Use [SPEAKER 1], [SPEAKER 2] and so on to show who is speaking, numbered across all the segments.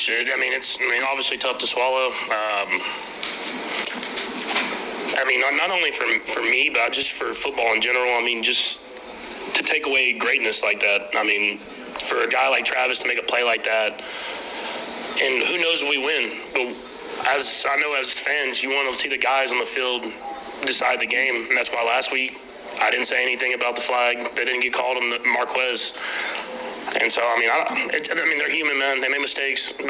[SPEAKER 1] It's obviously tough to swallow. Not only for me, but just for football in general. Just to take away greatness like that. For a guy like Travis to make a play like that, and who knows if we win. But as I know, as fans, you want to see the guys on the field decide the game, and that's why last week I didn't say anything about the flag that didn't get called on the Marquez. And so, they're human, man. They make mistakes. But,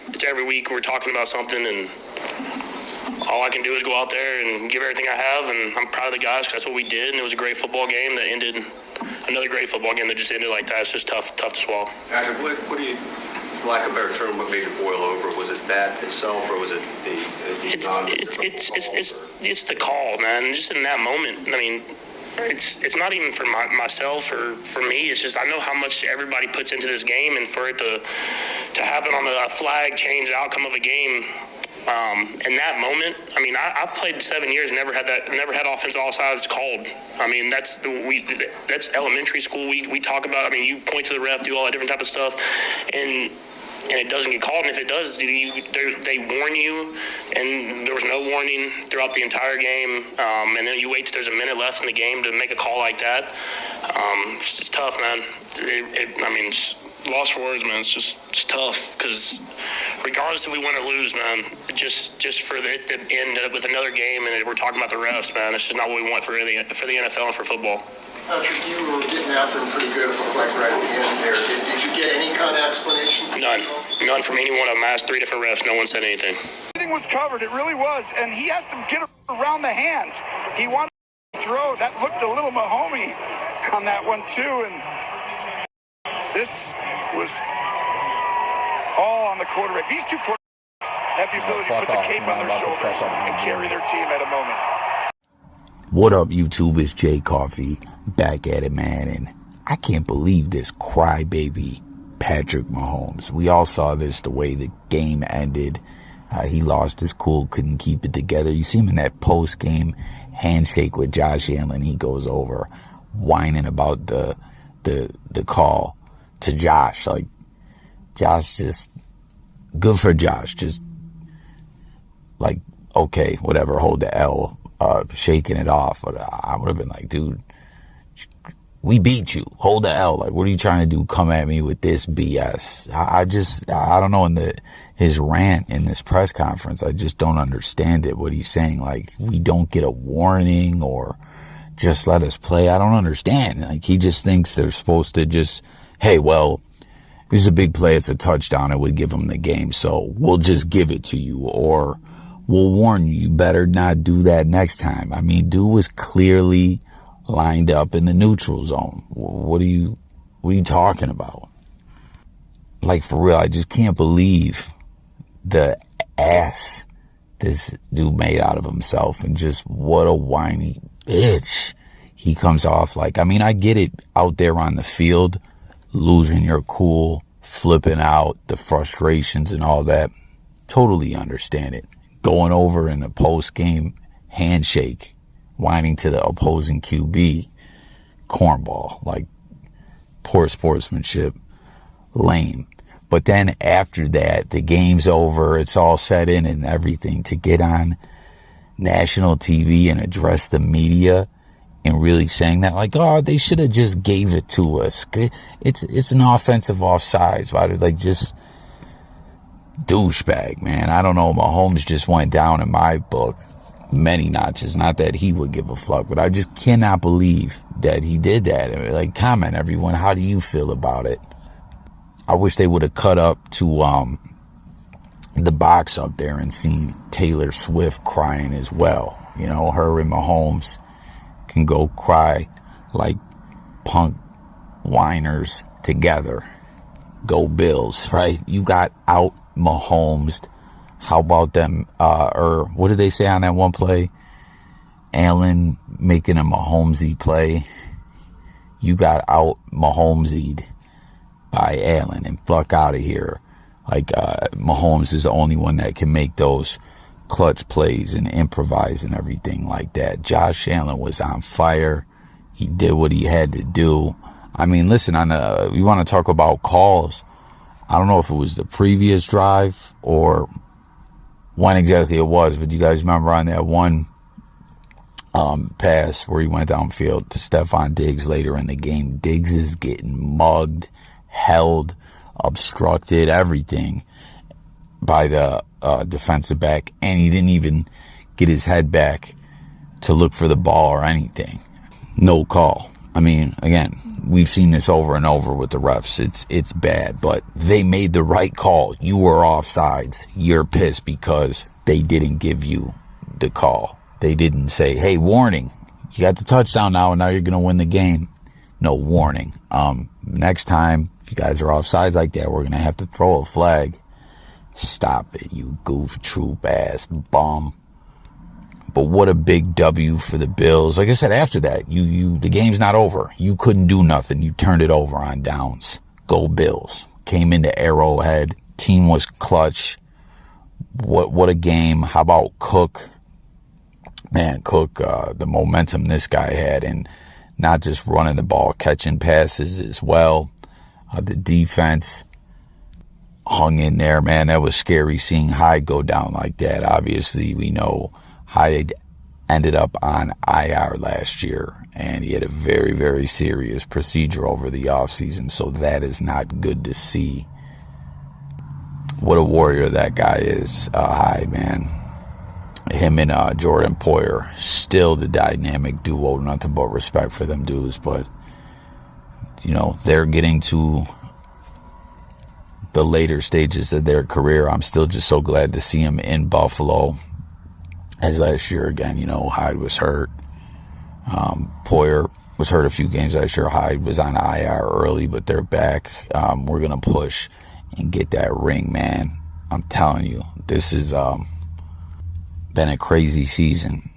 [SPEAKER 1] it's every week we're talking about something, and all I can do is go out there and give everything I have, and I'm proud of the guys because that's what we did, and it was a great football game that ended – another great football game that just ended like that. It's just tough to swallow.
[SPEAKER 2] Patrick, what do you – lack of a better term, what made it boil over? Was it that itself, or was it
[SPEAKER 1] it's the call, man. Just in that moment, it's not even for myself or for me. It's just I know how much everybody puts into this game, and for it to happen on a flag change the outcome of a game. In that moment, I've played 7 years, never had offense all sides called. That's elementary school. We talk about. You point to the ref, do all that different type of stuff, and it doesn't get called. And if it does, they warn you, and there was no warning throughout the entire game. And then you wait till there's a minute left in the game to make a call like that. It's just tough, man. It's lost for words, man. It's tough because regardless if we win or lose, man, just for it to end up with another game and we're talking about the refs, man, it's just not what we want for the NFL and for football.
[SPEAKER 3] Patrick, you were getting after him pretty good, it looked like right at the end there. Did you get any kind of explanation?
[SPEAKER 1] None from any one of them. I asked 3 different refs. No one said anything.
[SPEAKER 4] Everything was covered. It really was. And he has to get around the hand. He wanted to throw. That looked a little Mahomes on that one, too. And this was all on the quarterback. These two quarterbacks have the ability to put the cape on their shoulders and carry their team at a moment.
[SPEAKER 5] What up, YouTube? It's Jay Coffee back at it, man. And I can't believe this crybaby Patrick Mahomes. We all saw this, the way the game ended. He lost his cool, couldn't keep it together. You see him in that post-game handshake with Josh Allen. He goes over whining about the call to Josh. Like, Josh just, good for Josh. Just like, okay, whatever, hold the L, shaking it off. But I would have been like, dude, we beat you. Hold the L. Like, what are you trying to do? Come at me with this BS. I don't know. In his rant in this press conference, I just don't understand it. What he's saying, like, we don't get a warning or just let us play. I don't understand. Like, he just thinks they're supposed to just, hey, well, it was a big play. It's a touchdown. It would give him the game. So we'll just give it to you, or we'll warn you. You better not do that next time. Dude was clearly lined up in the neutral zone. What are you talking about? Like, for real, I just can't believe the ass this dude made out of himself, and just what a whiny bitch he comes off like. I get it, out there on the field, losing your cool, flipping out, the frustrations and all that. Totally understand it. Going over in a post-game handshake, whining to the opposing QB, cornball, like, poor sportsmanship, lame. But then after that, the game's over, it's all set in and everything, to get on national TV and address the media and really saying that, like, oh, they should have just gave it to us. It's an offensive offsides. Like, just douchebag, man. I don't know. Mahomes just went down in my book many notches. Not that he would give a fuck, but I just cannot believe that he did that. Like, comment, everyone. How do you feel about it? I wish they would have cut up to the box up there and seen Taylor Swift crying as well. You know, her and Mahomes can go cry like punk whiners together. Go Bills, right? You got out Mahomes. How about them? Or what did they say on that one play? Allen making a Mahomesy play. You got out Mahomesied by Allen, and fuck out of here. Like, Mahomes is the only one that can make those clutch plays and improvise and everything like that. Josh Allen was on fire. He did what he had to do. Listen, you want to talk about calls. I don't know if it was the previous drive or when exactly it was, but you guys remember on that one pass where he went downfield to Stephon Diggs later in the game. Diggs is getting mugged, held, obstructed, everything by the defensive back, and he didn't even get his head back to look for the ball or anything. No call. I mean, again, we've seen this over and over with the refs. It's bad, but they made the right call. You were offsides. You're pissed because they didn't give you the call. They didn't say, hey, warning, you got the touchdown now and now you're going to win the game. No warning. Next time, if you guys are offsides like that, we're going to have to throw a flag. Stop it, you goof troop ass bum. But what a big W for the Bills. Like I said, after that, the game's not over. You couldn't do nothing. You turned it over on downs. Go Bills. Came into Arrowhead. Team was clutch. What a game. How about Cook? Man, Cook, the momentum this guy had, and not just running the ball, catching passes as well. The defense hung in there, man. That was scary seeing Hyde go down like that. Obviously, we know Hyde ended up on IR last year, and he had a very, very serious procedure over the offseason, so that is not good to see. What a warrior that guy is, Hyde, man. Him and Jordan Poyer, still the dynamic duo. Nothing but respect for them dudes, but, you know, they're getting to the later stages of their career. I'm still just so glad to see him in Buffalo. As last year, again, you know, Hyde was hurt. Poyer was hurt a few games last year. Hyde was on IR early, but they're back. We're going to push and get that ring, man. I'm telling you, this has been a crazy season.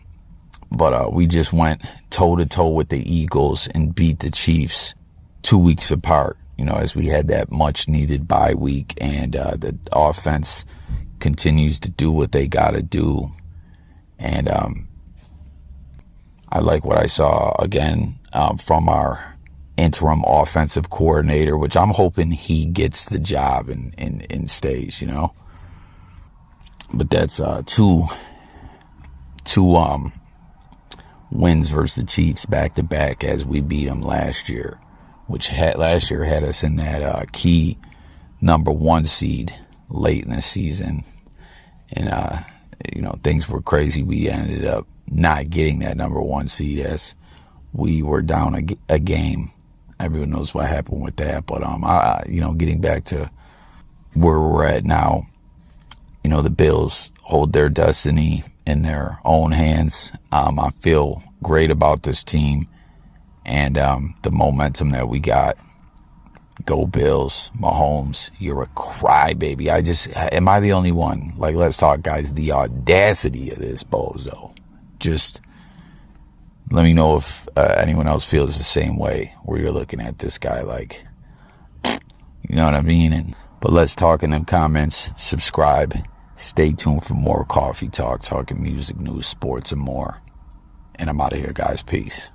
[SPEAKER 5] But we just went toe-to-toe with the Eagles and beat the Cheifs 2 weeks apart, you know, as we had that much-needed bye week. And the offense continues to do what they got to do. And I like what I saw, again, from our interim offensive coordinator, which I'm hoping he gets the job and stays, you know. But that's two wins versus the Chiefs back-to-back as we beat them last year, which last year had us in that key number 1 seed late in the season. And, you know, things were crazy. We ended up not getting that number 1 seed as we were down a game. Everyone knows what happened with that. But, you know, getting back to where we're at now, you know, the Bills hold their destiny in their own hands. I feel great about this team and the momentum that we got. Go Bills. Mahomes, you're a crybaby. Am I the only one? Like, let's talk, guys. The audacity of this bozo. Just let me know if anyone else feels the same way, where you're looking at this guy like, you know what I mean? But let's talk in them comments. Subscribe. Stay tuned for more coffee talk, talking music, news, sports, and more. And I'm out of here, guys. Peace.